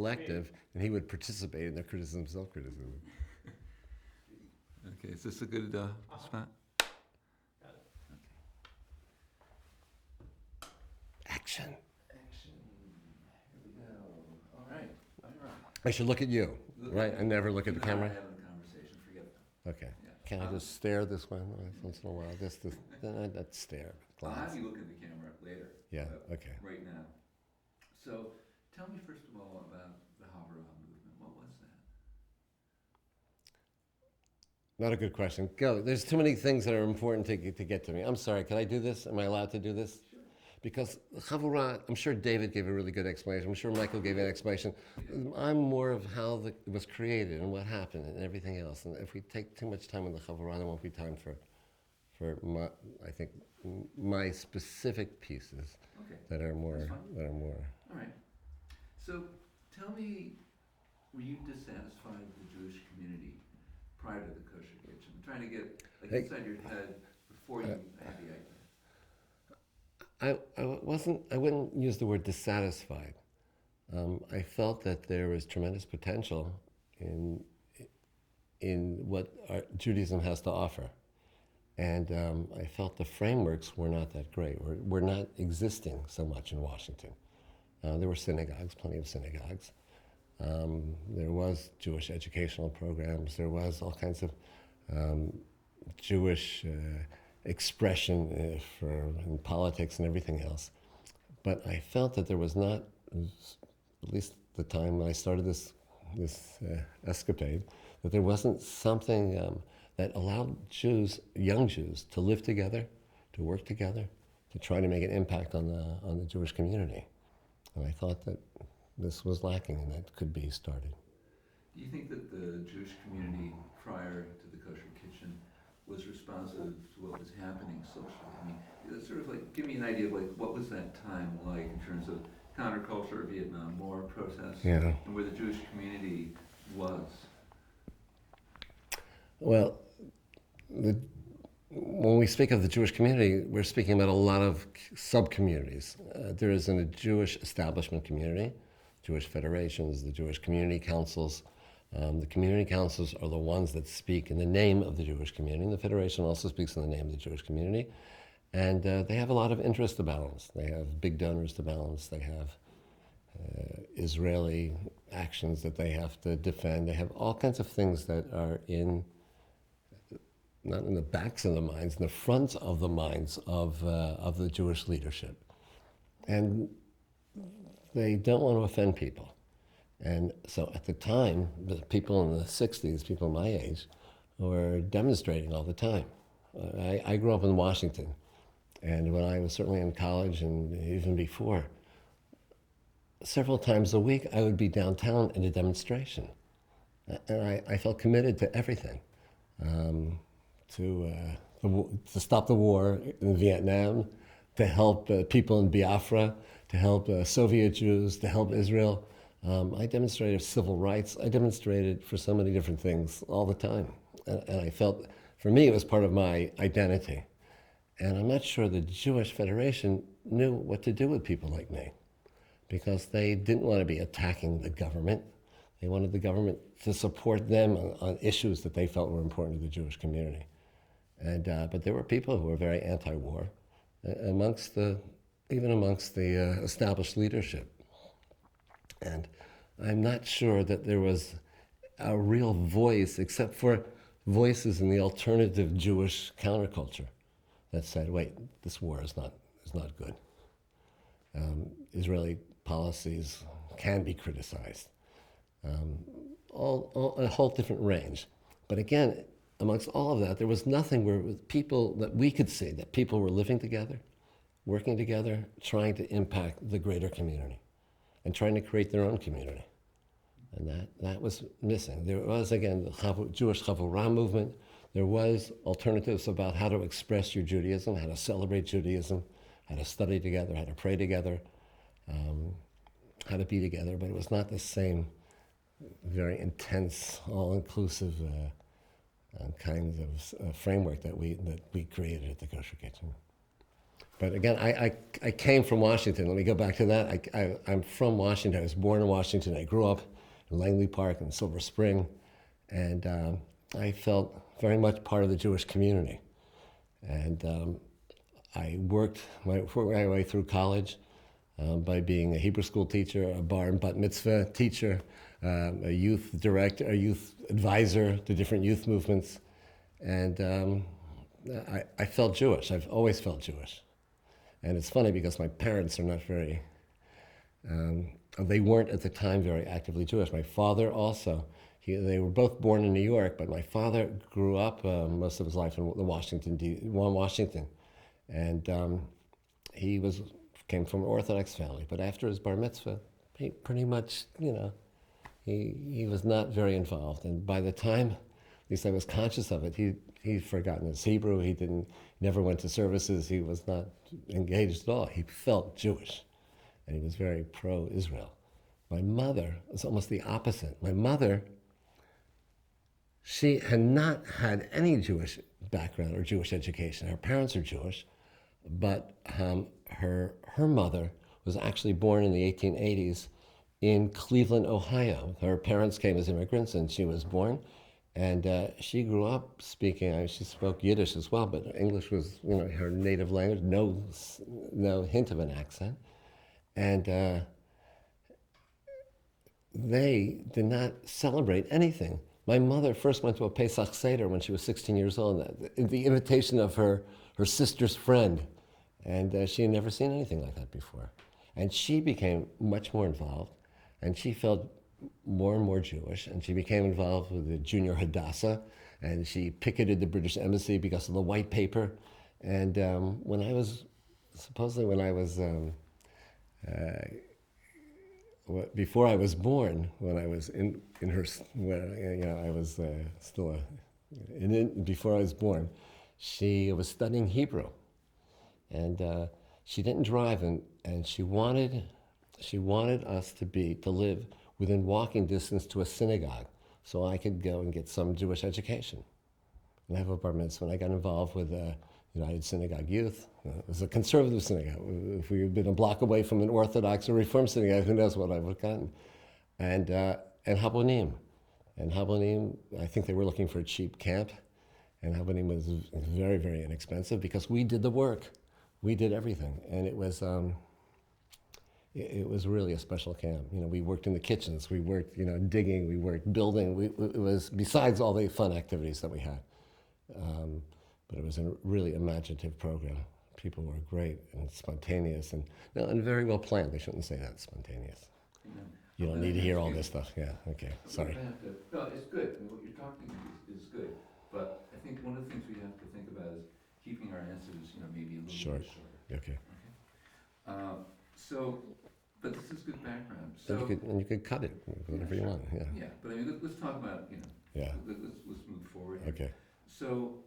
Collective, and he would participate in their criticism, self-criticism. Okay, is this a good spot? Action. Action. Here we go. All right. I should look at you, right? I never look at the camera. Having a conversation. Forget that. Okay. Yeah. Can I just stare this way once in a while? Just that stare. I'll Glance. have you look at the camera later. Yeah. Okay. Right now. So, tell me first of all about the Havurah movement. What was that? Not a good question. Go. There's too many things that are important to get to me. I'm sorry. Can I do this? Am I allowed to do this? Sure. Because Chavurah, I'm sure David gave a really good explanation. I'm sure Michael gave an explanation. I'm more of how it was created and what happened and everything else. And if we take too much time on the Chavurah, there won't be time for my, I think, my specific pieces that are more. All right. So, tell me, were you dissatisfied with the Jewish community prior to the Kosher Kitchen? I'm trying to get inside your head before you had the idea. I wouldn't use the word dissatisfied. I felt that there was tremendous potential in what Judaism has to offer. And I felt the frameworks were not that great, were not existing so much in Washington. There were synagogues, plenty of synagogues. There was Jewish educational programs. There was all kinds of Jewish expression in politics and everything else. But I felt that there was not, at least the time when I started this escapade, that there wasn't something that allowed young Jews, to live together, to work together, to try to make an impact on the Jewish community. And I thought that this was lacking and that could be started. Do you think that the Jewish community prior to the Kosher Kitchen was responsive to what was happening socially? I mean, sort of like, give me an idea of like, what was that time like in terms of counterculture, Vietnam War protests, and where the Jewish community was? Well, when we speak of the Jewish community, we're speaking about a lot of sub-communities. There is a Jewish establishment community, Jewish federations, the Jewish community councils. The community councils are the ones that speak in the name of the Jewish community. And the federation also speaks in the name of the Jewish community. And they have a lot of interests to balance. They have big donors to balance. They have Israeli actions that they have to defend. They have all kinds of things that are not in the backs of the minds, in the fronts of the minds of the Jewish leadership. And they don't want to offend people. And so at the time, the people in the 60s, people my age, were demonstrating all the time. I grew up in Washington, and when I was certainly in college and even before, several times a week I would be downtown in a demonstration. And I felt committed to everything. To stop the war in Vietnam, to help people in Biafra, to help Soviet Jews, to help Israel. I demonstrated civil rights. I demonstrated for so many different things all the time. And I felt, for me, it was part of my identity. And I'm not sure the Jewish Federation knew what to do with people like me, because they didn't want to be attacking the government. They wanted the government to support them on issues that they felt were important to the Jewish community. And but there were people who were very anti-war, even amongst the established leadership. And I'm not sure that there was a real voice, except for voices in the alternative Jewish counterculture, that said, "Wait, this war is not good. Israeli policies can be criticized." A whole different range. But again, amongst all of that, there was nothing where people that we could see that people were living together, working together, trying to impact the greater community, and trying to create their own community. And that was missing. There was, again, the Jewish Chavurah movement. There was alternatives about how to express your Judaism, how to celebrate Judaism, how to study together, how to pray together, how to be together, but it was not the same very intense, all-inclusive kinds of framework that we created at the Kosher Kitchen. But again, I came from Washington. Let me go back to that. I'm from Washington. I was born in Washington. I grew up in Langley Park and Silver Spring. And I felt very much part of the Jewish community. And I worked my way through college by being a Hebrew school teacher, a bar and bat mitzvah teacher, a youth director, a youth advisor to different youth movements. And I felt Jewish. I've always felt Jewish. And it's funny because my parents are not very, they weren't at the time very actively Jewish. My father also, they were both born in New York, but my father grew up most of his life in Washington. And he came from an Orthodox family. But after his bar mitzvah, he pretty much, he was not very involved. And by the time, at least I was conscious of it, he'd forgotten his Hebrew. He never went to services. He was not engaged at all. He felt Jewish, and he was very pro-Israel. My mother was almost the opposite. My mother, she had not had any Jewish background or Jewish education. Her parents are Jewish, but her mother was actually born in the 1880s in Cleveland, Ohio. Her parents came as immigrants, and she was born. And she grew up speaking, she spoke Yiddish as well, but English was, her native language, no hint of an accent. And they did not celebrate anything. My mother first went to a Pesach Seder when she was 16 years old, the invitation of her sister's friend. And she had never seen anything like that before. And she became much more involved, and she felt more and more Jewish, and she became involved with the Junior Hadassah, and she picketed the British Embassy because of the white paper. And before I was born, when I was before I was born, she was studying Hebrew, and she didn't drive, and she wanted us to live within walking distance to a synagogue, so I could go and get some Jewish education. And I have a bar mitzvah, and I got involved with United Synagogue Youth. It was a conservative synagogue. If we had been a block away from an Orthodox or Reform synagogue, who knows what I would have gotten. And Habonim. And Habonim, I think they were looking for a cheap camp, and Habonim was very, very inexpensive because we did the work. We did everything, and it was really a special camp. We worked in the kitchens, we worked, digging, we worked building. It was besides all the fun activities that we had, but it was a really imaginative program. People were great and spontaneous and very well planned. They shouldn't say that, spontaneous. You don't need to hear all this stuff. Yeah. Okay. Sorry. No, it's good. I mean, what you're talking is good, but I think one of the things we have to think about is keeping our answers, maybe a little Short. bit shorter. Okay. But this is good background. And you could cut it whatever you want. Yeah. Yeah, but I mean, let's talk about, Yeah. Let's move forward here. Okay. So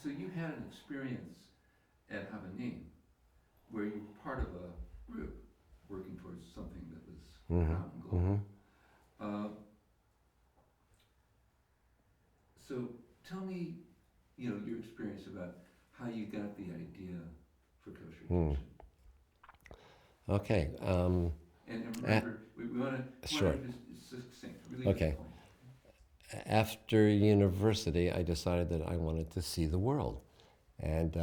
you had an experience at Habonim where you were part of a group working towards something that was common goal. Mm-hmm. So tell me, your experience about how you got the idea for Kosher Kitchen. Okay. And remember, we want to sure. Just succinct, really Okay. good point. After university, I decided that I wanted to see the world. And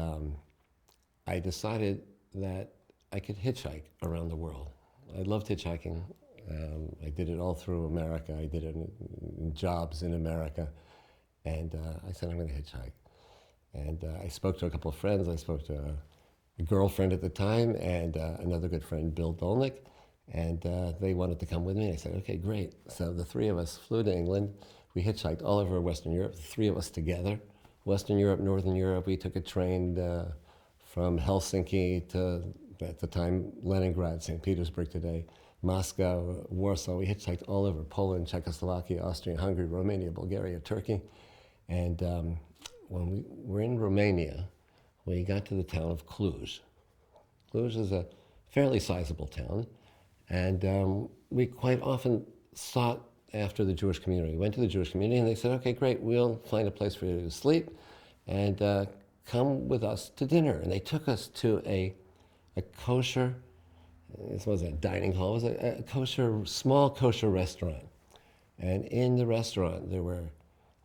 I decided that I could hitchhike around the world. I loved hitchhiking. I did it all through America. I did it in jobs in America. And I said, I'm going to hitchhike. And I spoke to a couple of friends. I spoke to a girlfriend at the time and another good friend, Bill Dolnick. And they wanted to come with me. I said, okay, great. So the three of us flew to England. We hitchhiked all over Western Europe, the three of us together. Western Europe, Northern Europe. We took a train from Helsinki to, at the time, Leningrad, St. Petersburg today, Moscow, Warsaw. We hitchhiked all over Poland, Czechoslovakia, Austria, Hungary, Romania, Bulgaria, Turkey. And when we were in Romania, we got to the town of Cluj. Cluj is a fairly sizable town, and we quite often sought after the Jewish community. We went to the Jewish community, and they said, okay, great, we'll find a place for you to sleep, and come with us to dinner. And they took us to a kosher, this wasn't a dining hall, it was a kosher, small kosher restaurant. And in the restaurant, there were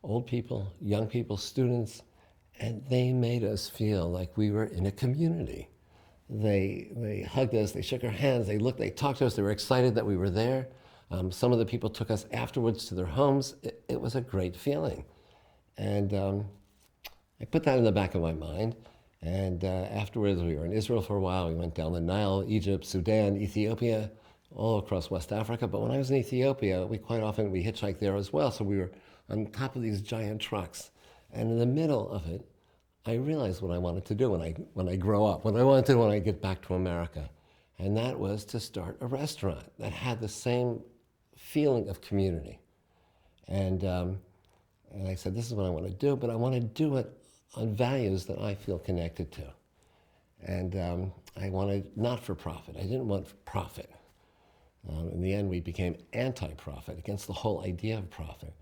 old people, young people, students, and they made us feel like we were in a community. They hugged us, they shook our hands, they looked, they talked to us, they were excited that we were there. Some of the people took us afterwards to their homes. It was a great feeling. And I put that in the back of my mind. And afterwards, we were in Israel for a while. We went down the Nile, Egypt, Sudan, Ethiopia, all across West Africa. But when I was in Ethiopia, we hitchhiked there as well. So we were on top of these giant trucks. And in the middle of it, I realized what I wanted to do when I grow up, what I wanted to do when I get back to America. And that was to start a restaurant that had the same feeling of community. And I said, this is what I want to do, but I want to do it on values that I feel connected to. And I wanted not-for-profit. I didn't want profit. In the end, we became anti-profit, against the whole idea of profit.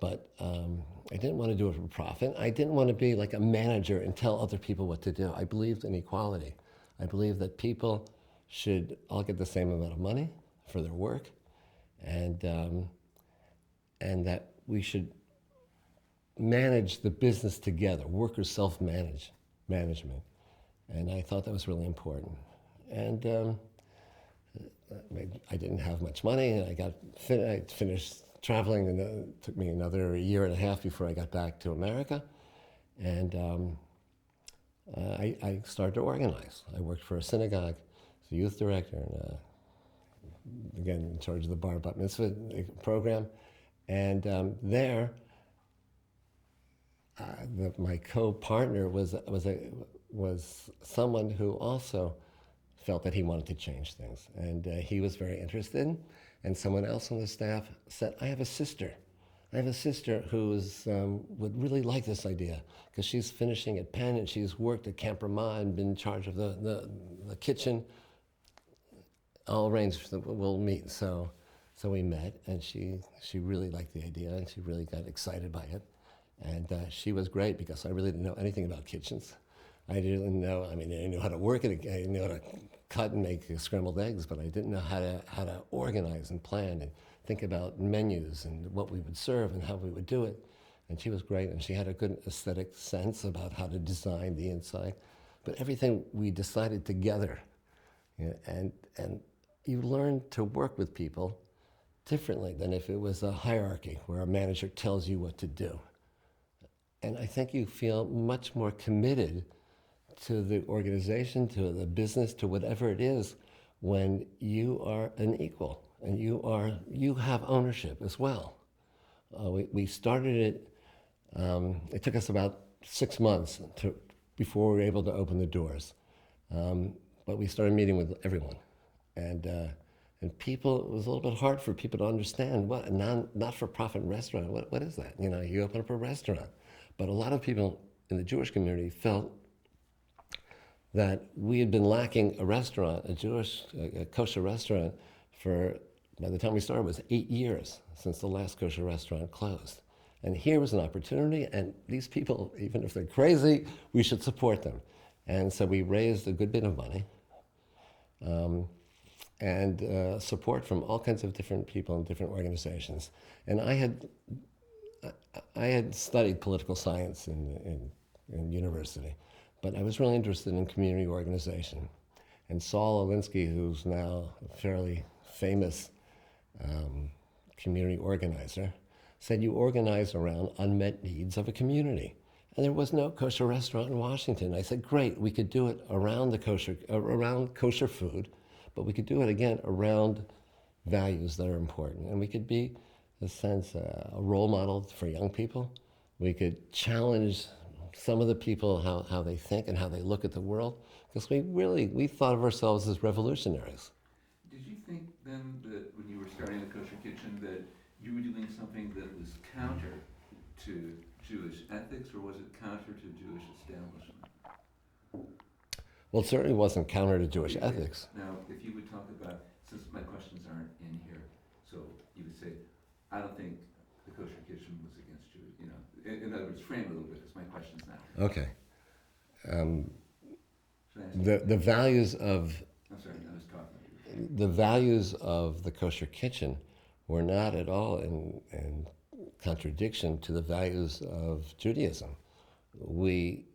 But I didn't want to do it for profit. I didn't want to be like a manager and tell other people what to do. I believed in equality. I believed that people should all get the same amount of money for their work, and that we should manage the business together, workers self-management. And I thought that was really important. And I didn't have much money, and I finished traveling, and it took me another year and a half before I got back to America. And I started to organize. I worked for a synagogue as a youth director, and again, in charge of the Bar Bat Mitzvah program. And there, my co-partner was someone who also felt that he wanted to change things. And he was very interested. And someone else on the staff said, I have a sister who would really like this idea, because she's finishing at Penn and she's worked at Camp Ramah and been in charge of the kitchen. I'll arrange that we'll meet. So we met, and she really liked the idea, and she really got excited by it. And she was great, because I really didn't know anything about kitchens. I didn't know, I knew how to work it, I knew how to cut and make scrambled eggs, but I didn't know how to organize and plan and think about menus and what we would serve and how we would do it. And she was great, and she had a good aesthetic sense about how to design the inside. But everything we decided together, and you learn to work with people differently than if it was a hierarchy where a manager tells you what to do. And I think you feel much more committed to the organization, to the business, to whatever it is, when you are an equal and you have ownership as well. We started it. It took us about 6 months before we were able to open the doors, but we started meeting with everyone, and people. It was a little bit hard for people to understand what a not-for-profit restaurant. What is that? You open up a restaurant, but a lot of people in the Jewish community felt that we had been lacking a restaurant, a kosher restaurant, by the time we started, it was 8 years since the last kosher restaurant closed. And here was an opportunity, and these people, even if they're crazy, we should support them. And so we raised a good bit of money, and support from all kinds of different people and different organizations. And I had studied political science in university, but I was really interested in community organization. And Saul Alinsky, who's now a fairly famous community organizer, said you organize around unmet needs of a community. And there was no kosher restaurant in Washington. I said, great, we could do it around kosher food, but we could do it again around values that are important. And we could be, in a sense, a role model for young people. We could challenge some of the people, how they think and how they look at the world, because we thought of ourselves as revolutionaries. Did you think then that when you were starting the Kosher Kitchen that you were doing something that was counter to Jewish ethics, or was it counter to Jewish establishment? Well, it certainly wasn't counter to Jewish ethics. Now, if you would talk about, since my questions aren't in here, so you would say, I don't think the Kosher Kitchen was against Jews, in other words, frame it a little bit, because my question's not here. Okay. Should I ask you? the values of I'm sorry, I was talking. the values of the Kosher Kitchen were not at all in contradiction to the values of Judaism. We,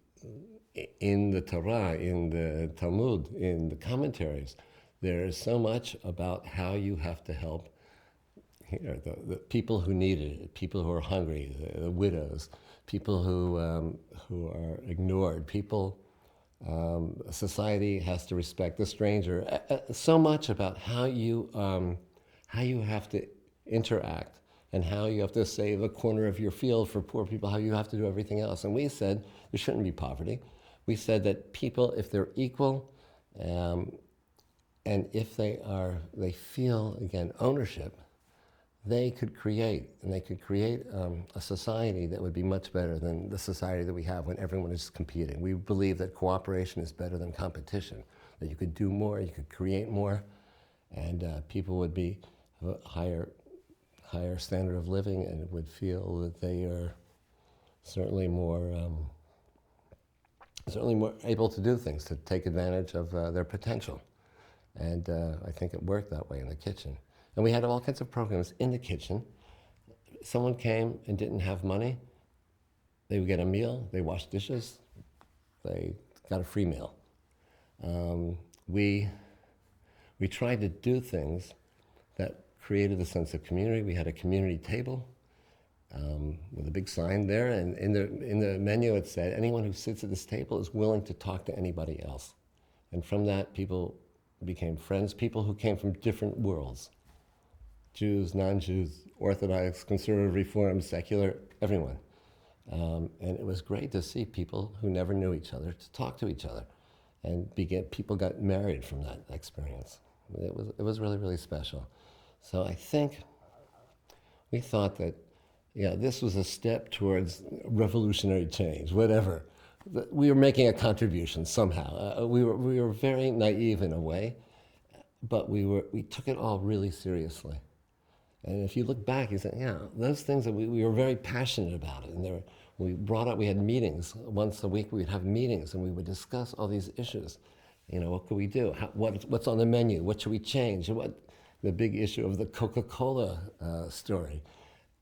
in the Torah, in the Talmud, in the commentaries, there is so much about how you have to help here, the people who need it, people who are hungry, the widows, people who are ignored, people. Society has to respect the stranger. So much about how you have to interact and how you have to save a corner of your field for poor people, how you have to do everything else. And we said there shouldn't be poverty. We said that people, if they're equal, and if they feel, again, ownership, they could create a society that would be much better than the society that we have when everyone is competing. We believe that cooperation is better than competition, that you could do more, you could create more, and people would be a higher standard of living and would feel that they are certainly more able to do things, to take advantage of their potential. And I think it worked that way in the kitchen. And we had all kinds of programs in the kitchen. Someone came and didn't have money. They would get a meal, they washed dishes, they got a free meal. We tried to do things that created a sense of community. We had a community table with a big sign there, and in the menu it said, anyone who sits at this table is willing to talk to anybody else. And from that, people became friends, people who came from different worlds. Jews, non-Jews, Orthodox, conservative, Reform, secular, everyone. And it was great to see people who never knew each other to talk to each other, and people got married from that experience. It was really, really special. So I think we thought that, this was a step towards revolutionary change, whatever. We were making a contribution somehow. We were very naive in a way, but we took it all really seriously. And if you look back, you say, those things that we were very passionate about it. And we had meetings. Once a week we would have meetings and we would discuss all these issues. What could we do? What's on the menu? What should we change? The big issue of the Coca-Cola story.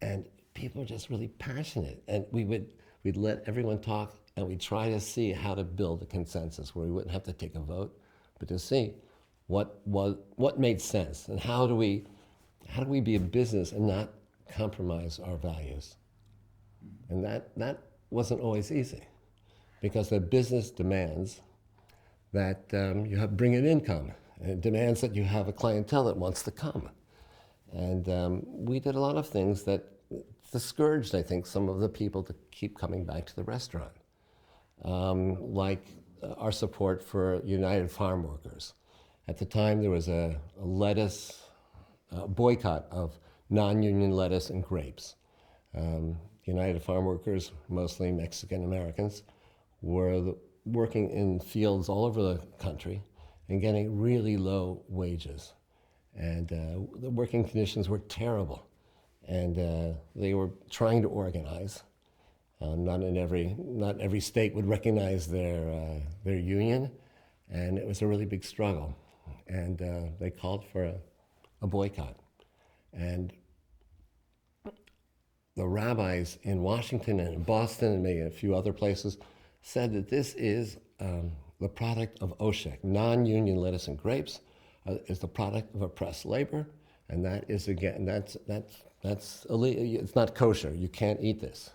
And people were just really passionate. And we'd let everyone talk, and we'd try to see how to build a consensus where we wouldn't have to take a vote, but to see what made sense, and how do we be a business and not compromise our values? And that wasn't always easy, because the business demands that you bring in income, and it demands that you have a clientele that wants to come. And we did a lot of things that discouraged, I think, some of the people to keep coming back to the restaurant, like our support for United Farm Workers. At the time, there was a lettuce boycott of non-union lettuce and grapes. United Farm Workers, mostly Mexican Americans, were working in fields all over the country and getting really low wages. And the working conditions were terrible. And they were trying to organize. Not every state would recognize their union, and it was a really big struggle. And they called for a boycott. And the rabbis in Washington and in Boston and maybe a few other places said that this is the product of Oshek. Non-union lettuce and grapes is the product of oppressed labor, and that is, again, that's illegal. It's not kosher. You can't eat this.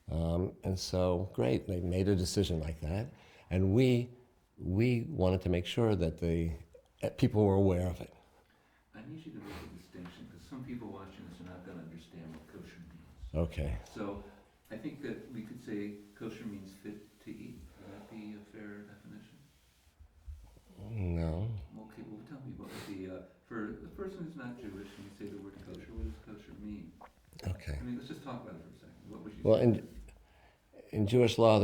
And so, great, they made a decision like that, and we wanted to make sure that people were aware of it. I need you to make a distinction, because some people watching this are not going to understand what kosher means. Okay. So I think that we could say kosher means fit to eat. Would that be a fair definition? No. Okay, well, tell me what would be, for the person who's not Jewish, and you say the word kosher, what does kosher mean? Okay. I mean, let's just talk about it for a second. What would you Well, say? in Jewish law,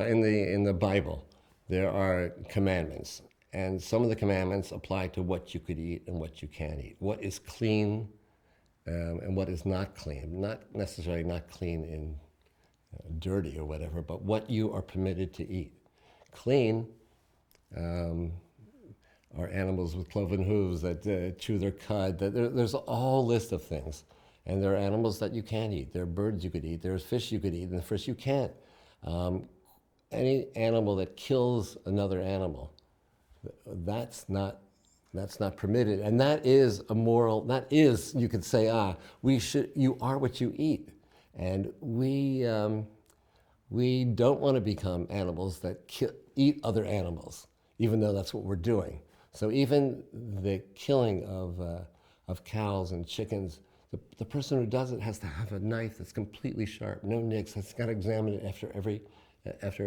in the Bible, there are commandments, and some of the commandments apply to what you could eat and what you can't eat. What is clean and what is not clean. Not necessarily not clean dirty or whatever, but what you are permitted to eat. Clean are animals with cloven hooves that chew their cud. There's a whole list of things. And there are animals that you can't eat. There are birds you could eat. There's fish you could eat, and fish you can't. Any animal that kills another animal, that's not permitted. And that is a moral, that is, you could say, you are what you eat. And we don't want to become animals that eat other animals, even though that's what we're doing. So even the killing of cows and chickens, the person who does it has to have a knife that's completely sharp, no nicks. Has got to examine it after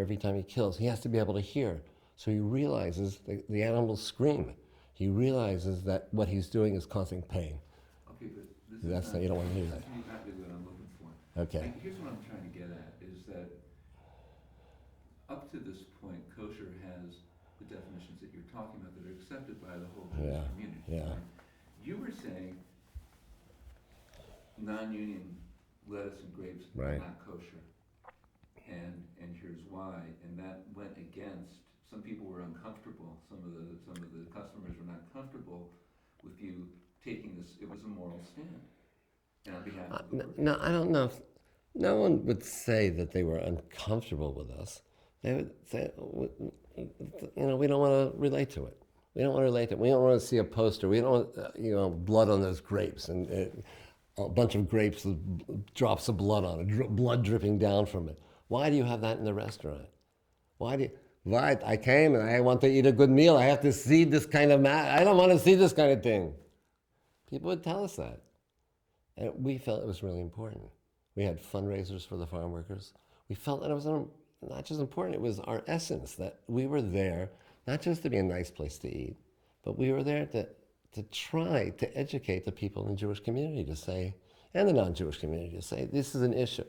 every time he kills. He has to be able to hear. So he realizes the animals scream. He realizes that what he's doing is causing pain. Okay, but this is You don't want to do that. not really what I'm looking for. Okay. And here's what I'm trying to get at, is that up to this point, kosher has the definitions that you're talking about that are accepted by the whole Jewish community. Yeah. Right? You were saying non-union lettuce and grapes Right. are not kosher, and here's why. And that went against. Some people were uncomfortable. Some of the customers were not comfortable with you taking this. It was a moral stand. And on behalf of the workers. No, I don't know. No one would say that they were uncomfortable with us. They would say, we don't want to relate to it. We don't want to relate to it. We don't want to see a poster. We don't want, blood on those grapes and a bunch of grapes with drops of blood on it, blood dripping down from it. Why do you have that in the restaurant? Why? I came and I want to eat a good meal. I have to see this kind of I don't want to see this kind of thing. People would tell us that. And we felt it was really important. We had fundraisers for the farm workers. We felt that it was not just important, it was our essence, that we were there, not just to be a nice place to eat, but we were there to try to educate the people in the Jewish community to say, and the non-Jewish community to say, this is an issue.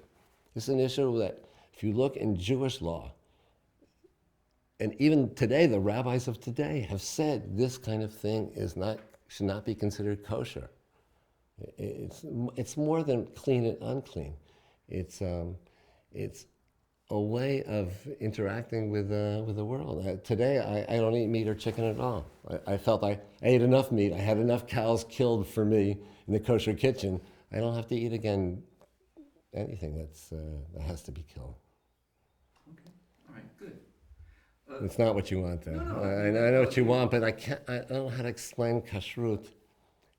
This is an issue that if you look in Jewish law, and even today, the rabbis of today have said this kind of thing should not be considered kosher. It's more than clean and unclean. It's a way of interacting with the world. Today, I don't eat meat or chicken at all. I felt I ate enough meat. I had enough cows killed for me in the kosher kitchen. I don't have to eat again anything that has to be killed. Okay, all right, good. It's not what you want, though. No, I know what you want, but I don't know how to explain kashrut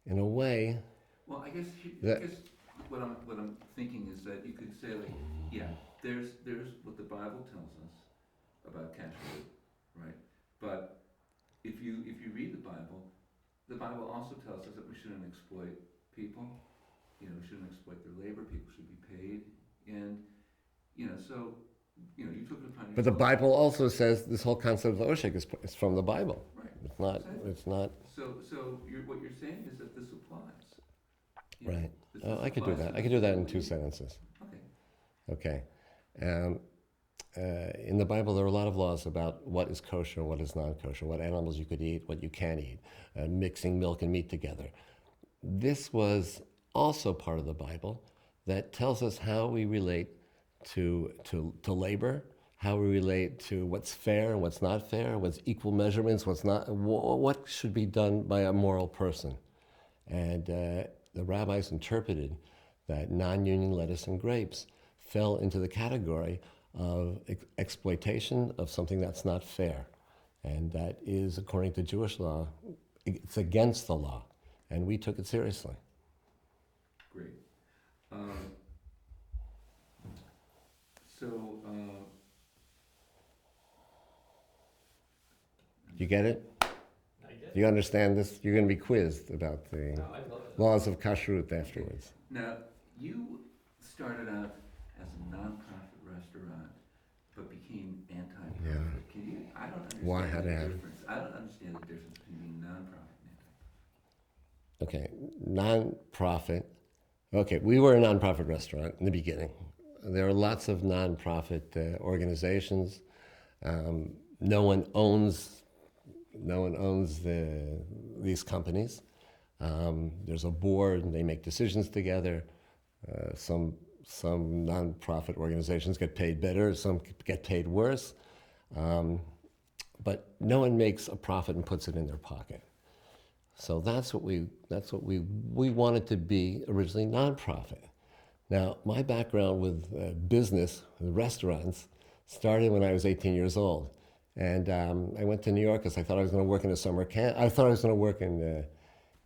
in a way. Well, I guess what I'm thinking is that you could say, like, yeah, there's what the Bible tells us about kashrut, right? But if you read the Bible also tells us that we shouldn't exploit people. We shouldn't exploit their labor. People should be paid, and so you took it upon yourself. But the Bible also says this whole concept of oshek is from the Bible. Right. It's not. Exactly. It's not. So what you're saying is that this applies. Right. This I could do applies that. to I could do that in the- 2 sentences. Okay. Okay. In the Bible, there are a lot of laws about what is kosher, what is non-kosher, what animals you could eat, what you can't eat, mixing milk and meat together. This was also part of the Bible that tells us how we relate to labor, how we relate to what's fair and what's not fair, what's equal measurements, what's not, what should be done by a moral person. And the rabbis interpreted that non-union lettuce and grapes fell into the category of exploitation of something that's not fair. And that is, according to Jewish law, it's against the law. And we took it seriously. Great. You get it? I get Do you understand this? You're going to be quizzed about the No, I love it. laws of kashrut afterwards. Now, you started out as a nonprofit restaurant, but became anti-profit. Yeah. Can you? I don't understand Why? How the did that happen? difference. I don't understand the difference between being nonprofit and anti-profit. Okay, non-profit. Okay, we were a non-profit restaurant in the beginning. There are lots of non-profit organizations. No one owns these companies. There's a board, and they make decisions together. Some some nonprofit organizations get paid better, some get paid worse, but no one makes a profit and puts it in their pocket. So that's what we wanted to be originally, nonprofit. Now, my background with business, with restaurants, started when I was 18 years old. And I went to New York because I thought I was going to work in a summer camp. I thought I was going to work in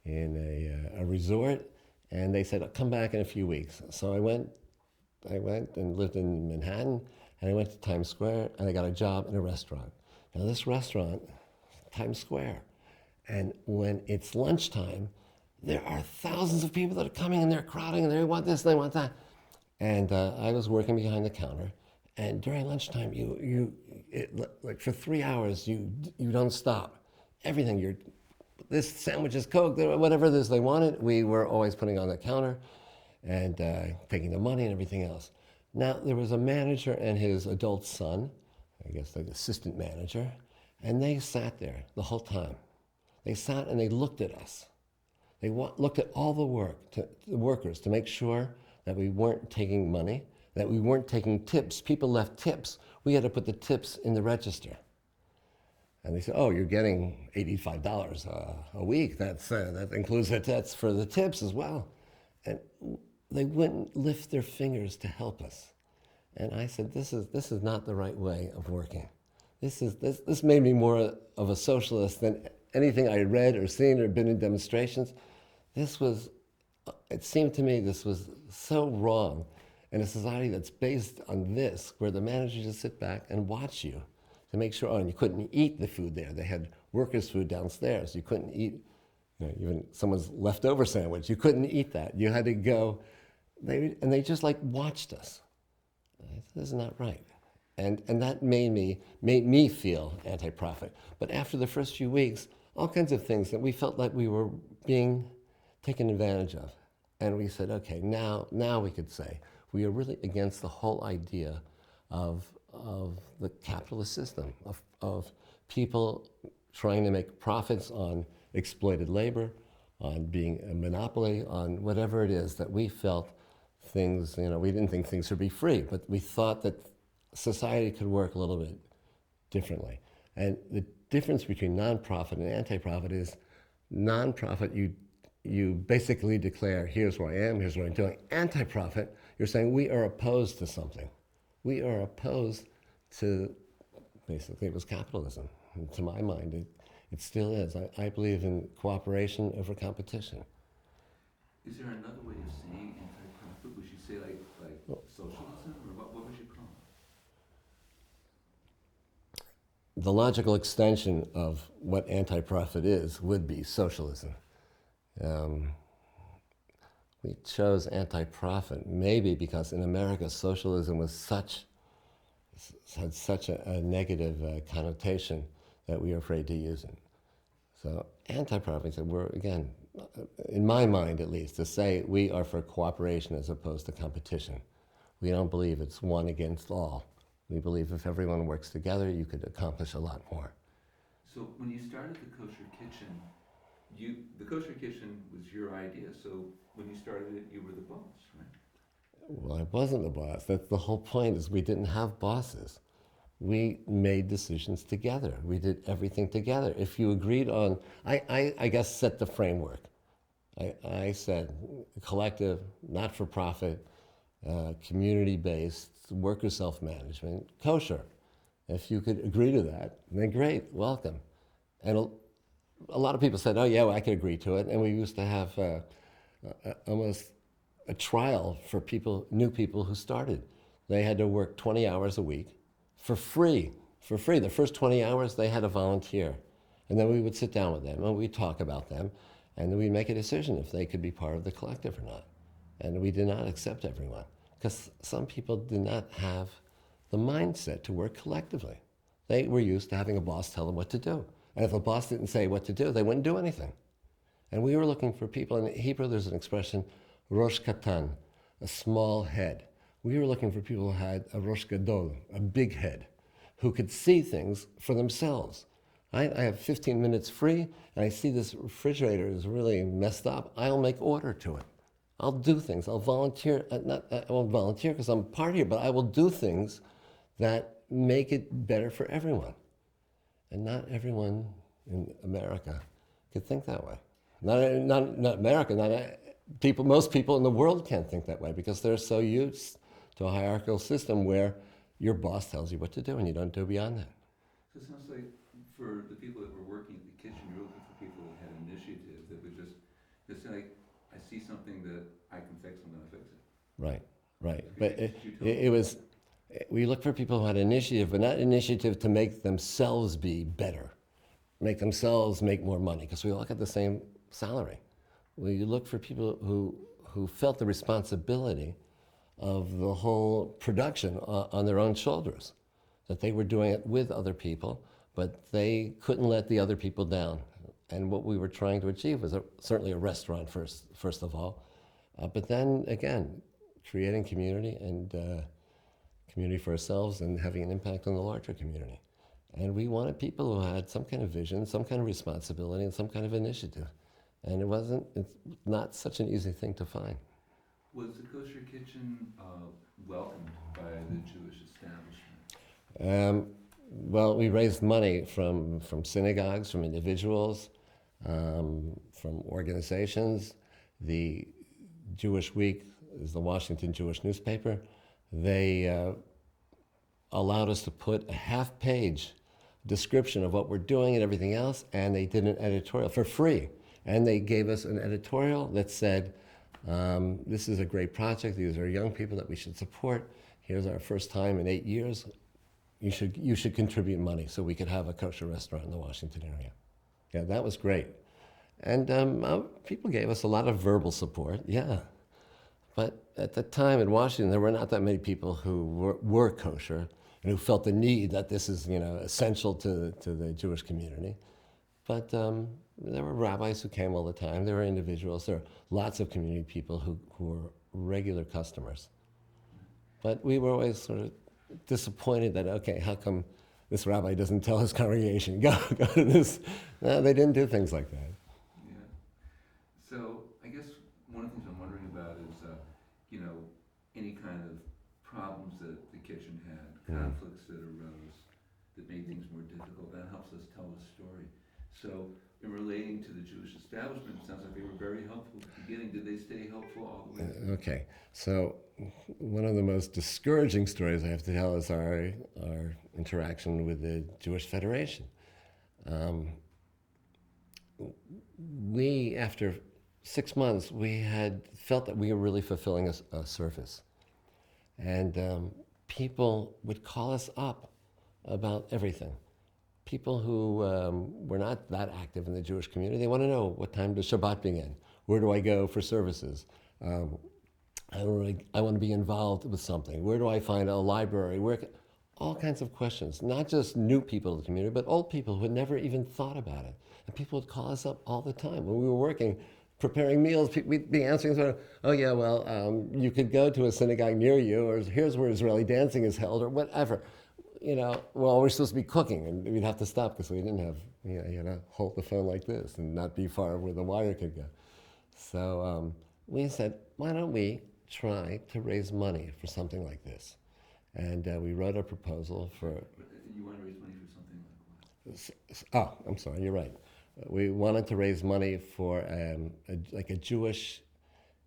a resort, and they said, come back in a few weeks. So I went and lived in Manhattan, and I went to Times Square, and I got a job in a restaurant. Now this restaurant, Times Square, and when it's lunchtime, there are thousands of people that are coming and they're crowding and they want this and they want that. And I was working behind the counter, and during lunchtime, like for 3 hours, you don't stop. Everything, this sandwiches, Coke, whatever it is they wanted, we were always putting on the counter and taking the money and everything else. Now, there was a manager and his adult son, I guess the assistant manager, and they sat there the whole time. They sat and they looked at us. They looked at all the workers to make sure that we weren't taking money, that we weren't taking tips. People left tips. We had to put the tips in the register. And they said, oh, you're getting $85 a week. That includes that's for the tips as well. And they wouldn't lift their fingers to help us. And I said, this is not the right way of working. This made me more of a socialist than anything I had read or seen or been in demonstrations. It seemed to me this was so wrong in a society that's based on this, where the manager just sit back and watch you to make sure, and you couldn't eat the food there. They had workers' food downstairs. You couldn't eat, even someone's leftover sandwich. You couldn't eat that. You had to go, and they just like watched us. This is not right. And that made me feel anti-profit. But after the first few weeks, all kinds of things that we felt like we were being taken advantage of. And we said, okay, now we could say we are really against the whole idea of the capitalist system, of people trying to make profits on exploited labor, on being a monopoly, on whatever it is that we felt things, we didn't think things should be free, but we thought that society could work a little bit differently. And the difference between nonprofit and anti-profit is nonprofit, you basically declare, here's where I am, here's what I'm doing. Anti-profit, you're saying we are opposed to something. We are opposed to, basically it was capitalism. And to my mind, it still is. I believe in cooperation over competition. Is there another way of saying anti-profit? Would you say like socialism, or what would you call it? The logical extension of what anti-profit is would be socialism. We chose anti-profit maybe because in America socialism had such a negative connotation that we were afraid to use it. So anti-profit, we're, again, in my mind at least, to say we are for cooperation as opposed to competition. We don't believe it's one against all. We believe if everyone works together, you could accomplish a lot more. So when you started the Kosher Kitchen, the Kosher Kitchen was your idea. So when you started it, you were the boss, right? Well, I wasn't the boss. That's the whole point, is we didn't have bosses. We made decisions together. We did everything together. If you agreed on, I guess, set the framework. I said collective, not-for-profit, community-based, worker self-management, kosher. If you could agree to that, then great, welcome. And a lot of people said, oh yeah, well, I could agree to it. And we used to have almost a trial for new people who started. They had to work 20 hours a week for free. The first 20 hours, they had to volunteer. And then we would sit down with them and we'd talk about them, and then we'd make a decision if they could be part of the collective or not. And we did not accept everyone, because some people did not have the mindset to work collectively. They were used to having a boss tell them what to do. And if a boss didn't say what to do, they wouldn't do anything. And we were looking for people, in Hebrew there's an expression, rosh katan, a small head. We were looking for people who had a rosh gadol, a big head, who could see things for themselves. I have 15 minutes free, and I see this refrigerator is really messed up. I'll make order to it. I'll do things. I'll volunteer. I won't volunteer because I'm part here, but I will do things that make it better for everyone. And not everyone in America could think that way. Not America, people, most people in the world can't think that way because they're so used to a hierarchical system where your boss tells you what to do and you don't do beyond that. So it sounds like for the people that were working at the kitchen, you're looking for people that had initiative, that would just like, I see something that I can fix, I'm gonna fix it. Right, right. But it was, we look for people who had initiative, but not initiative to make themselves be better, make themselves make more money, because we all got the same salary. We look for people who felt the responsibility of the whole production on their own shoulders, that they were doing it with other people, but they couldn't let the other people down. And what we were trying to achieve was certainly a restaurant first of all, but then again, creating community and community for ourselves and having an impact on the larger community. And we wanted people who had some kind of vision, some kind of responsibility, and some kind of initiative. And it's not such an easy thing to find. Was the Kosher Kitchen welcomed by the Jewish establishment? Well, we raised money from synagogues, from individuals, from organizations. The Jewish Week is the Washington Jewish newspaper. They allowed us to put a half-page description of what we're doing and everything else, and they did an editorial for free. And they gave us an editorial that said, this is a great project, these are young people that we should support, here's our first time in 8 years, you should contribute money so we could have a kosher restaurant in the Washington area. Yeah, that was great. And people gave us a lot of verbal support, yeah. But at the time in Washington, there were not that many people who were kosher and who felt the need that this is, essential to the Jewish community. But there were rabbis who came all the time. There were individuals. There were lots of community people who were regular customers. But we were always sort of disappointed that, okay, how come this rabbi doesn't tell his congregation, go to this? No, they didn't do things like that. Yeah. So I guess one of the things I'm wondering about is, any kind of problems that the kitchen had, conflicts that arose that made things more difficult. That helps us tell the story. So in relating to the Jewish establishment, it sounds like they were very helpful at the beginning. Did they stay helpful all the way through? Okay, so one of the most discouraging stories I have to tell is our interaction with the Jewish Federation. We, after 6 months, we had felt that we were really fulfilling a service. And people would call us up about everything. People who were not that active in the Jewish community, they want to know, what time does Shabbat begin? Where do I go for services? I want to be involved with something. Where do I find a library? All kinds of questions, not just new people in the community, but old people who had never even thought about it. And people would call us up all the time. When we were working, preparing meals, we'd be answering sort of, oh yeah, well, you could go to a synagogue near you, or here's where Israeli dancing is held, or whatever. Well, we're supposed to be cooking, and we'd have to stop because we didn't have, you had to hold the phone like this and not be far where the wire could go. So we said, why don't we try to raise money for something like this? And we wrote a proposal for... You want to raise money for something like what? Oh, I'm sorry, you're right. We wanted to raise money for a Jewish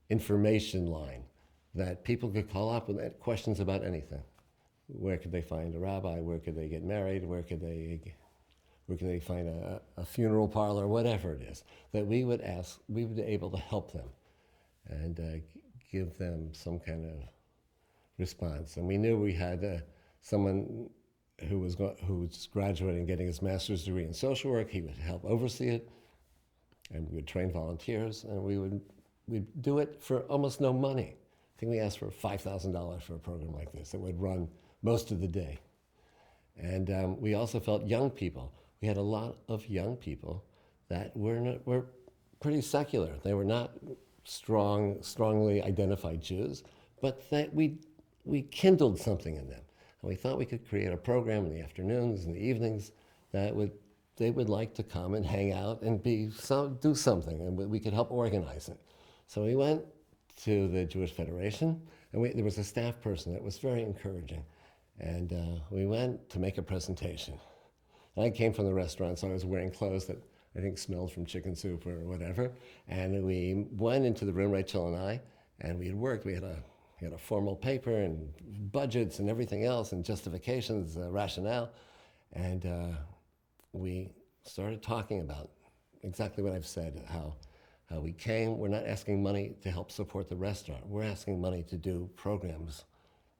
information line that people could call up with questions about anything. Where could they find a rabbi? Where could they get married? Where could they find a funeral parlor? Whatever it is, that we would be able to help them and give them some kind of response. And we knew we had someone who was graduating, getting his master's degree in social work. He would help oversee it, and we would train volunteers, and we'd do it for almost no money. I think we asked for $5,000 for a program like this that would run most of the day. And we also felt young people. We had a lot of young people that were pretty secular. They were not strongly identified Jews, but that we kindled something in them. And we thought we could create a program in the afternoons and the evenings that they would like to come and hang out and do something, and we could help organize it. So we went to the Jewish Federation, and there was a staff person that was very encouraging. And we went to make a presentation. And I came from the restaurant, so I was wearing clothes that I think smelled from chicken soup or whatever. And we went into the room, Rachel and I, and we had worked. We had a formal paper and budgets and everything else and justifications, rationale. And we started talking about exactly what I've said, how we came. We're not asking money to help support the restaurant. We're asking money to do programs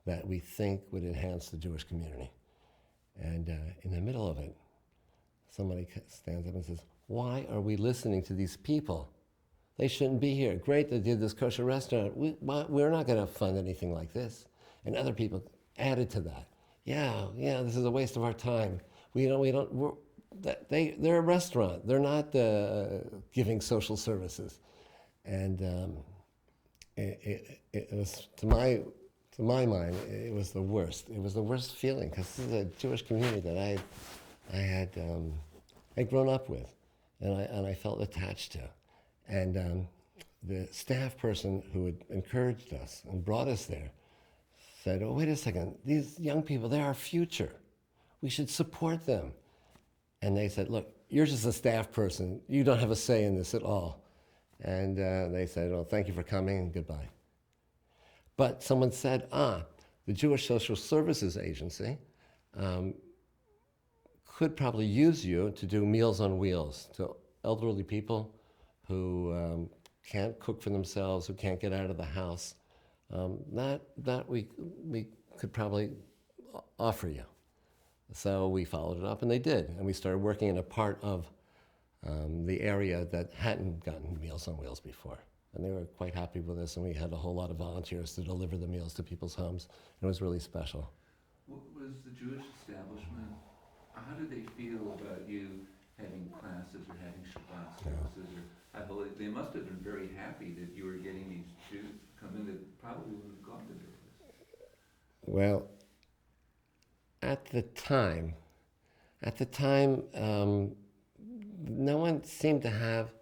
that we think would enhance the Jewish community. And in the middle of it, somebody stands up and says, why are we listening to these people? They shouldn't be here. Great, they did this kosher restaurant. We're not going to fund anything like this. And other people added to that. Yeah, this is a waste of our time. They're a restaurant. They're not giving social services. And it was, to my mind, it was the worst. It was the worst feeling, because this is a Jewish community that I'd grown up with, and I felt attached to. And the staff person who had encouraged us and brought us there said, oh, wait a second, these young people, they're our future. We should support them. And they said, look, you're just a staff person. You don't have a say in this at all. And they said, oh, thank you for coming, and goodbye. But someone said, the Jewish Social Services Agency could probably use you to do Meals on Wheels to elderly people who can't cook for themselves, who can't get out of the house. That we could probably offer you. So we followed it up, and they did. And we started working in a part of the area that hadn't gotten Meals on Wheels before. And they were quite happy with us, and we had a whole lot of volunteers to deliver the meals to people's homes. It was really special. What was the Jewish establishment, how did they feel about you having classes or having Shabbat services? Or, I believe they must have been very happy that you were getting these Jews come in that probably would have gone to their place. Well, at the time, no one seemed to have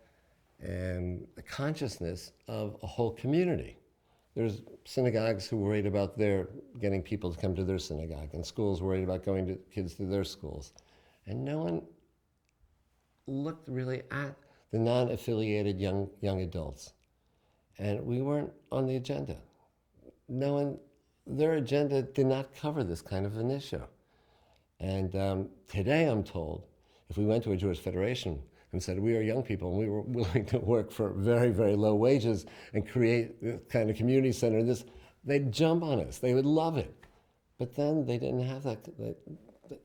a consciousness of a whole community. There's synagogues who worried about getting people to come to their synagogue, and schools worried about kids to their schools. And no one looked really at the non-affiliated young adults. And we weren't on the agenda. Their agenda did not cover this kind of an issue. And today I'm told, if we went to a Jewish federation and said we are young people and we were willing to work for very, very low wages and create this kind of community center, they'd jump on us. They would love it. But then they didn't have that.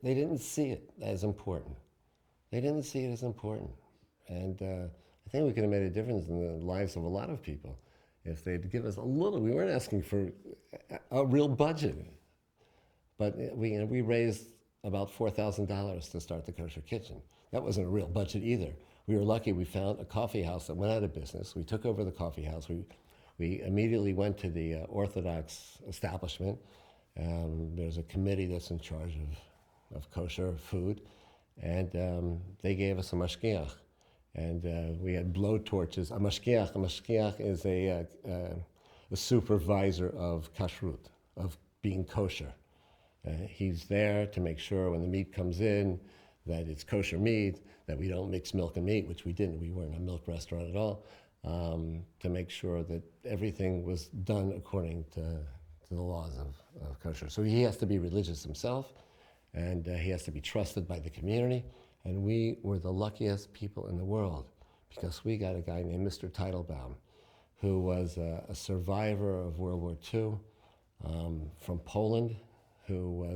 They didn't see it as important. They didn't see it as important. And I think we could have made a difference in the lives of a lot of people if they'd give us a little. We weren't asking for a real budget. But we raised about $4,000 to start the Kosher Kitchen. That wasn't a real budget either. We were lucky we found a coffee house that went out of business. We took over the coffee house. We immediately went to the Orthodox establishment. There's a committee that's in charge of kosher food. And they gave us a mashgiach. And we had blow torches. A mashgiach is a supervisor of kashrut, of being kosher. He's there to make sure when the meat comes in that it's kosher meat, that we don't mix milk and meat, which we didn't. We weren't a milk restaurant at all, to make sure that everything was done according to the laws of kosher. So he has to be religious himself, and he has to be trusted by the community. And we were the luckiest people in the world because we got a guy named Mr. Teitelbaum, who was a survivor of World War II from Poland, who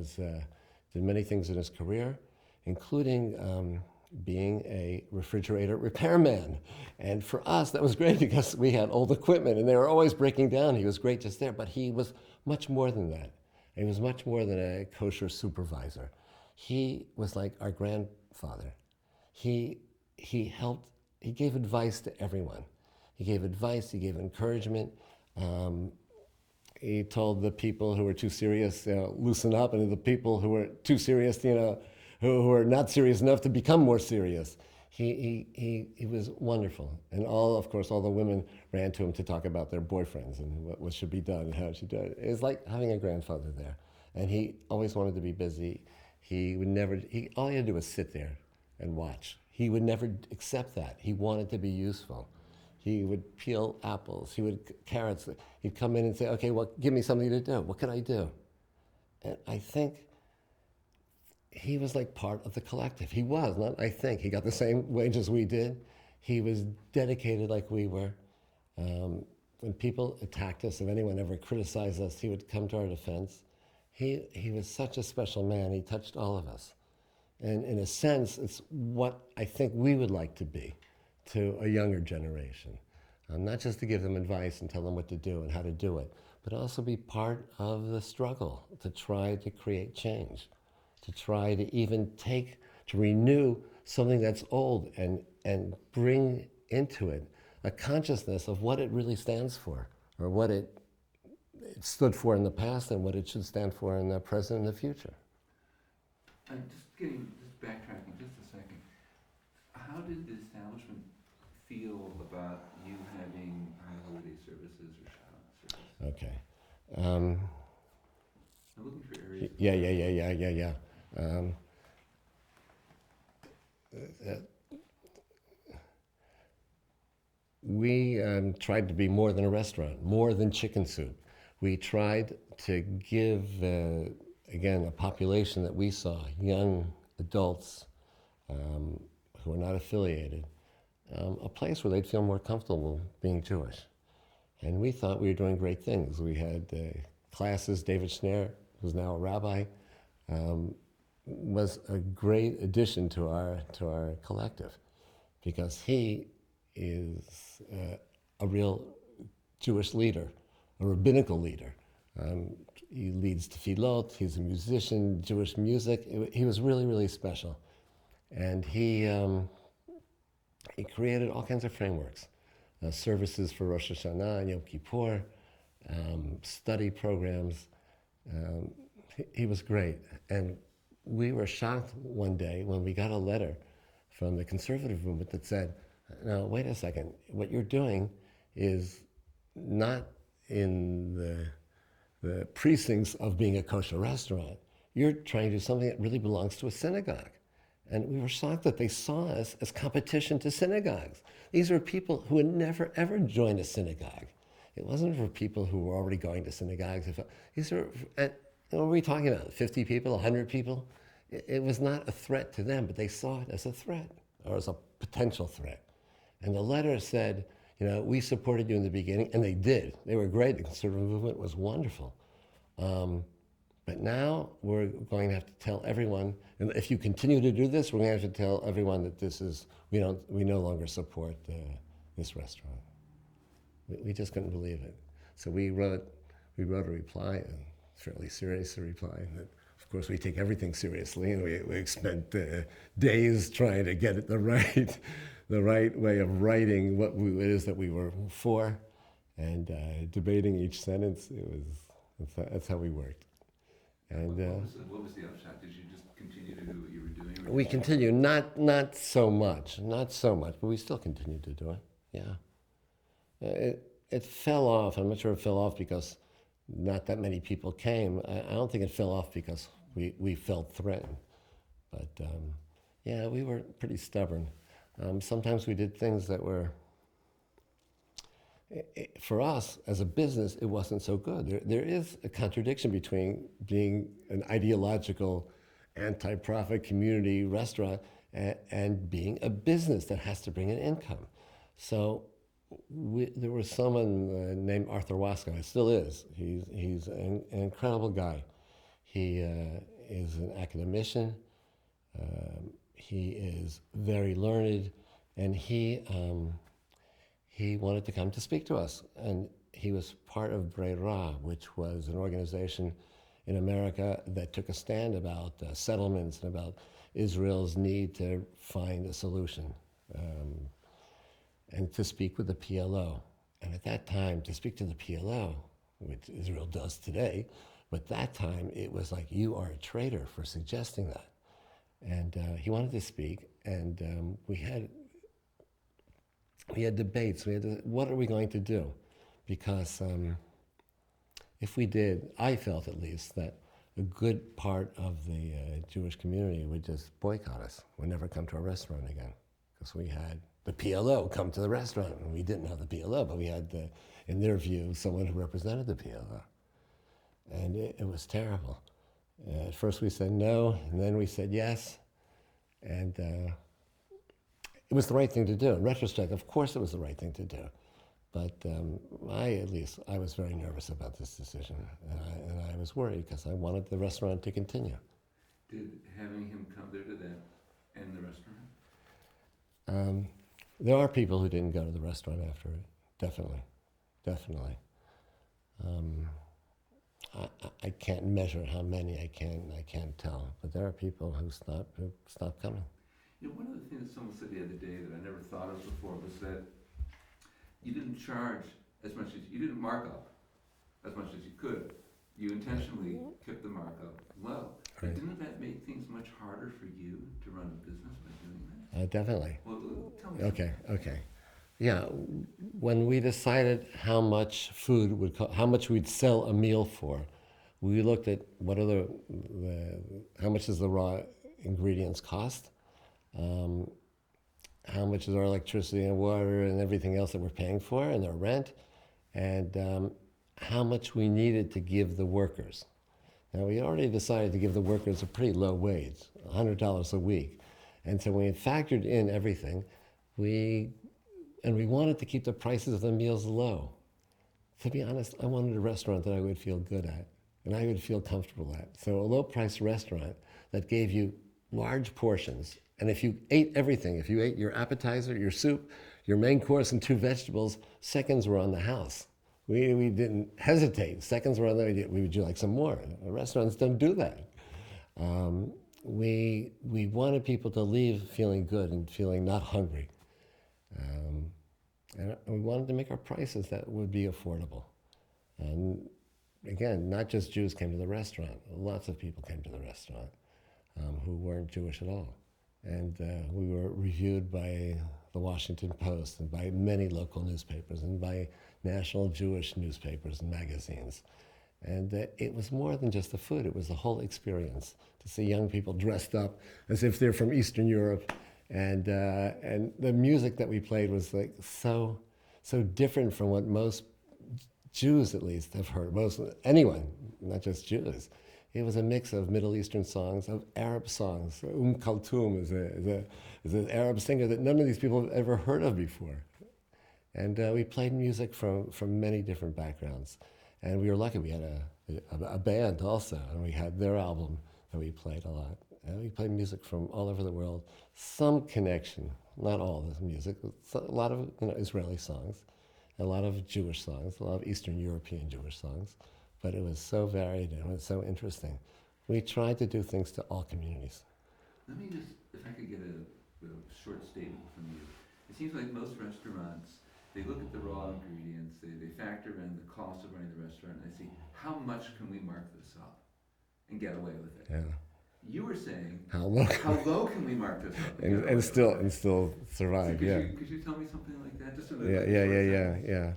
did many things in his career, including being a refrigerator repairman. And for us, that was great because we had old equipment and they were always breaking down. He was great just there, but he was much more than that. He was much more than a kosher supervisor. He was like our grandfather. He helped, he gave advice to everyone. He gave advice, he gave encouragement. He told the people who were too serious, loosen up, and the people who were too serious, who were not serious enough to become more serious. He was wonderful. And of course, all the women ran to him to talk about their boyfriends and what should be done and how it should do it. It was like having a grandfather there. And he always wanted to be busy. He would never, all he had to do was sit there and watch. He would never accept that. He wanted to be useful. He would peel apples. He would carrots. He'd come in and say, "Okay, well, give me something to do. What can I do?" And I think he was like part of the collective. He was, not I think. He got the same wages we did. He was dedicated like we were. When people attacked us, if anyone ever criticized us, he would come to our defense. He was such a special man. He touched all of us. And in a sense, it's what I think we would like to be to a younger generation. Not just to give them advice and tell them what to do and how to do it, but also be part of the struggle to try to create change, to try to even to renew something that's old and bring into it a consciousness of what it really stands for, or what it stood for in the past and what it should stand for in the present and the future. Just backtracking just a second. How did the establishment feel about you having holiday services or Shabbat services? Okay. I'm looking for areas. Yeah. We tried to be more than a restaurant, more than chicken soup. We tried to give, again, a population that we saw, young adults who are not affiliated, a place where they'd feel more comfortable being Jewish. And we thought we were doing great things. We had classes. David Schneer, who's now a rabbi, was a great addition to our collective, because he is a real Jewish leader, a rabbinical leader. He leads tefillot. He's a musician, Jewish music. He was really, really special, and he created all kinds of frameworks. Services for Rosh Hashanah and Yom Kippur, study programs. He was great. And we were shocked one day when we got a letter from the conservative movement that said, "Now, wait a second, what you're doing is not in the precincts of being a kosher restaurant. You're trying to do something that really belongs to a synagogue." And we were shocked that they saw us as competition to synagogues. These were people who had never, ever joined a synagogue. It wasn't for people who were already going to synagogues. These are, what were we talking about? 50 people, 100 people? It was not a threat to them, but they saw it as a threat, or as a potential threat. And the letter said, we supported you in the beginning, and they did. They were great. The conservative movement was wonderful. But now we're going to have to tell everyone, and if you continue to do this, we're going to have to tell everyone that we no longer support this restaurant. We just couldn't believe it. So we wrote a reply, a fairly serious reply, that of course we take everything seriously, and we spent days trying to get it the right way of writing what it is that we were for, and debating each sentence. That's how we worked. And what was the upshot? Did you just continue to do what you were doing? We continue, not so much, but we still continue to do it. Yeah, it fell off. I'm not sure it fell off because not that many people came. I don't think it fell off because we felt threatened. But yeah, we were pretty stubborn. Sometimes we did things that were, for us as a business, it wasn't so good. There is a contradiction between being an ideological, anti-profit community restaurant and being a business that has to bring an income. So there was someone named Arthur Waskow. He still is. He's an incredible guy. He is an academician. He is very learned, and he wanted to come to speak to us. And he was part of Breira, which was an organization in America that took a stand about settlements and about Israel's need to find a solution, and to speak with the PLO. And at that time, to speak to the PLO, which Israel does today, but that time it was like, you are a traitor for suggesting that. And he wanted to speak, and we had debates. What are we going to do? Because if we did, I felt at least that a good part of the Jewish community would just boycott us, would never come to our restaurant again. Because we had the PLO come to the restaurant, and we didn't have the PLO, but we had, in their view, someone who represented the PLO. And it was terrible. At first we said no, and then we said yes. And it was the right thing to do. In retrospect, of course it was the right thing to do. But I was very nervous about this decision. And I was worried because I wanted the restaurant to continue. Did having him come there, did that end the restaurant? There are people who didn't go to the restaurant after it. Definitely. Definitely. I can't measure how many. I can't tell. But there are people who stopped coming. You know, one of the things someone said the other day that I never thought of before was that you didn't charge as much as you didn't mark up as much as you could. You intentionally kept the markup low. But didn't that make things much harder for you to run a business by doing that? Definitely. Well, tell me. Okay. Yeah, when we decided how much food how much we'd sell a meal for, we looked at what are how much does the raw ingredients cost, how much is our electricity and water and everything else that we're paying for, and their rent, and how much we needed to give the workers. Now, we already decided to give the workers a pretty low wage, $100 a week. And so when we factored in everything, we wanted to keep the prices of the meals low. To be honest, I wanted a restaurant that I would feel good at and I would feel comfortable at. So a low-priced restaurant that gave you large portions. And if you ate everything, if you ate your appetizer, your soup, your main course, and 2 vegetables, seconds were on the house. We didn't hesitate. Seconds were on the, would you like some more? Restaurants don't do that. We wanted people to leave feeling good and feeling not hungry. And we wanted to make our prices that would be affordable. And again, not just Jews came to the restaurant. Lots of people came to the restaurant who weren't Jewish at all. And we were reviewed by the Washington Post and by many local newspapers and by national Jewish newspapers and magazines. And it was more than just the food. It was the whole experience to see young people dressed up as if they're from Eastern Europe. And the music that we played was like so different from what most Jews, at least, have heard. Anyone, not just Jews. It was a mix of Middle Eastern songs, of Arab songs. Kulthum is an Arab singer that none of these people have ever heard of before. And we played music from many different backgrounds. And we were lucky. We had a band also, and we had their album that we played a lot. And we played music from all over the world. Some connection, not all the music, a lot of Israeli songs, a lot of Jewish songs, a lot of Eastern European Jewish songs. But it was so varied and it was so interesting. We tried to do things to all communities. Let me just, if I could get a short statement from you. It seems like most restaurants, they look at the raw ingredients, they factor in the cost of running the restaurant, and they see, how much can we mark this up and get away with it? Yeah. You were saying, how low can we mark this up and still survive? So could you tell me something like that? Just Yeah.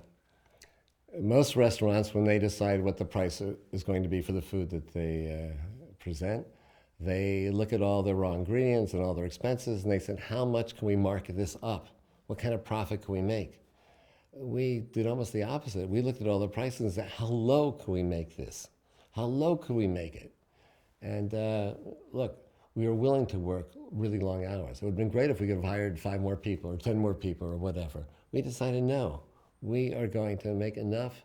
Most restaurants, when they decide what the price is going to be for the food that they present, they look at all their raw ingredients and all their expenses, and they said, how much can we market this up? What kind of profit can we make? We did almost the opposite. We looked at all the prices and said, how low can we make this? How low can we make it? And look, we were willing to work really long hours. It would have been great if we could have hired 5 more people or 10 more people or whatever. We decided no. We are going to make enough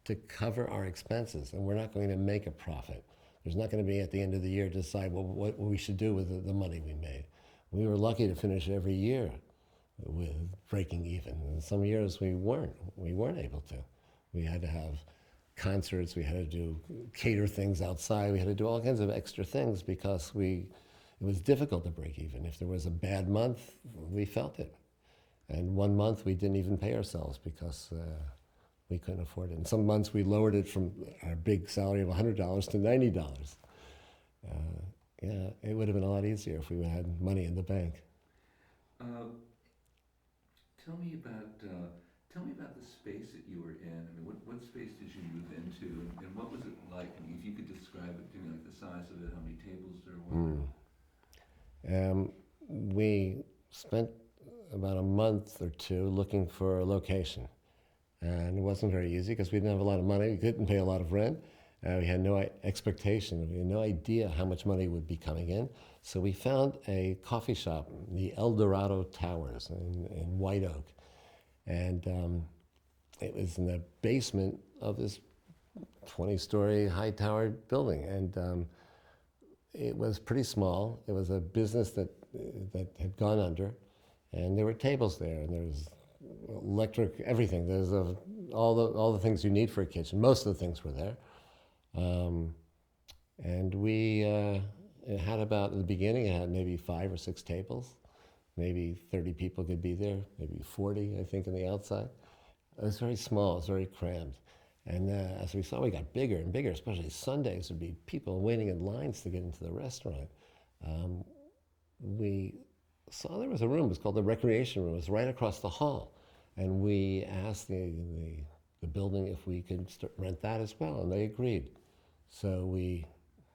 to cover our expenses, and we're not going to make a profit. There's not going to be at the end of the year to decide what we should do with the money we made. We were lucky to finish every year with breaking even. And some years we weren't able to. We had to have concerts, we had to cater things outside, we had to do all kinds of extra things because it was difficult to break even. If there was a bad month, we felt it. And one month we didn't even pay ourselves because we couldn't afford it. And some months we lowered it from our big salary of $100 to $90. yeah, it would have been a lot easier if we had money in the bank. Uh, tell me about the space that you were in. I mean, what space did you move into, and what was it like? I mean, if you could describe it to me, like the size of it, how many tables there were. We spent about a month or two looking for a location. And it wasn't very easy because we didn't have a lot of money. We couldn't pay a lot of rent. We had no expectation. We had no idea how much money would be coming in. So we found a coffee shop, the El Dorado Towers in White Oak. And it was in the basement of this 20-story high-towered building. And it was pretty small. It was a business that had gone under. And there were tables there, and there was electric, everything. There's all the things you need for a kitchen. Most of the things were there. And we it had about, at the beginning, it had maybe 5 or 6 tables. Maybe 30 people could be there, maybe 40, I think, on the outside. It was very small, it was very crammed. And as we saw, we got bigger and bigger, especially Sundays. There'd be people waiting in lines to get into the restaurant. We saw there was a room, it was called the recreation room. It was right across the hall. And we asked the building if we could rent that as well, and they agreed. So we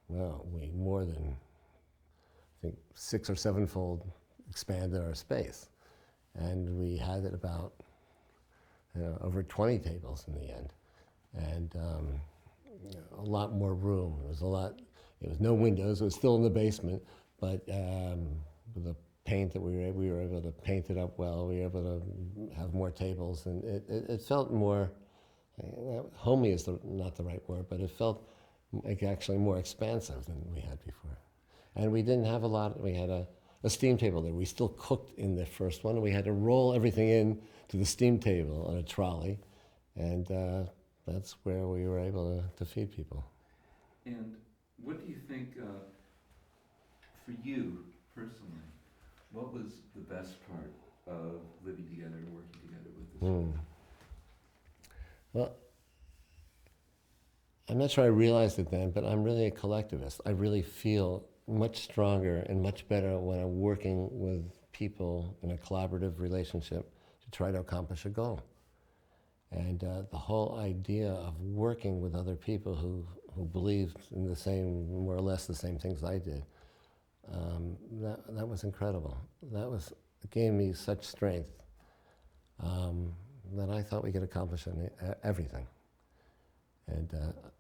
more than, I think, 6 or 7-fold expanded our space. And we had it about over 20 tables in the end. And a lot more room. It was no windows, it was still in the basement, but with the paint that we were able to paint it up well, we were able to have more tables, and it felt more, homey is not the right word, but it felt like actually more expansive than we had before. And we didn't have a lot, we had a steam table there. We still cooked in the first one, and we had to roll everything in to the steam table on a trolley, and that's where we were able to feed people. And what do you think, for you personally, what was the best part of living together and working together with this group? Well, I'm not sure I realized it then, but I'm really a collectivist. I really feel much stronger and much better when I'm working with people in a collaborative relationship to try to accomplish a goal. And the whole idea of working with other people who believed in the same, more or less the same things I did, that was incredible. It gave me such strength that I thought we could accomplish everything. And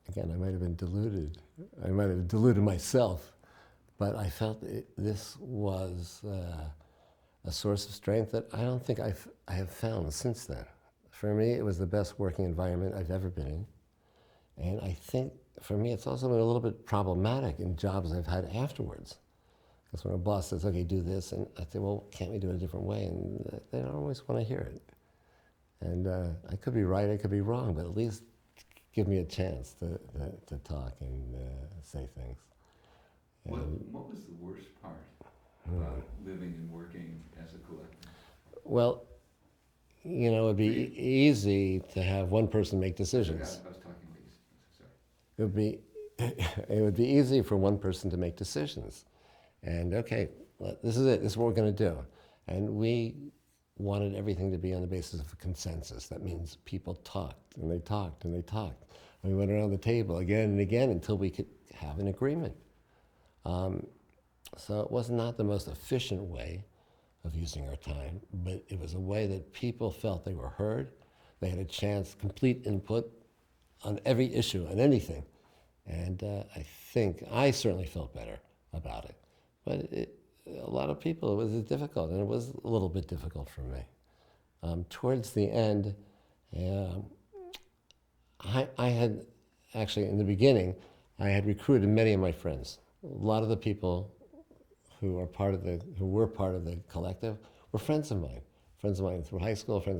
again, I might have been deluded. I might have deluded myself, but I felt this was a source of strength that I don't think I have found since then. For me, it was the best working environment I've ever been in. And I think, for me, it's also been a little bit problematic in jobs I've had afterwards. Because when a boss says, okay, do this, and I say, well, can't we do it a different way? And they don't always want to hear it. And I could be right, I could be wrong, but at least give me a chance to talk and say things. What was the worst part about living and working as a collective? Well, it'd be easy to have one person make decisions. I was talking ladies, sorry. It would be easy for one person to make decisions. And okay, this is it, this is what we're going to do. And we wanted everything to be on the basis of a consensus. That means people talked, and they talked, and they talked. And we went around the table again and again until we could have an agreement. So it was not the most efficient way of using our time, but it was a way that people felt they were heard. They had a chance, complete input on every issue, on anything. And I certainly felt better about it. But a lot of people, it was difficult, and it was a little bit difficult for me. Towards the end, I had, actually, in the beginning, I had recruited many of my friends. A lot of the people who were part of the collective were friends of mine through high school, friends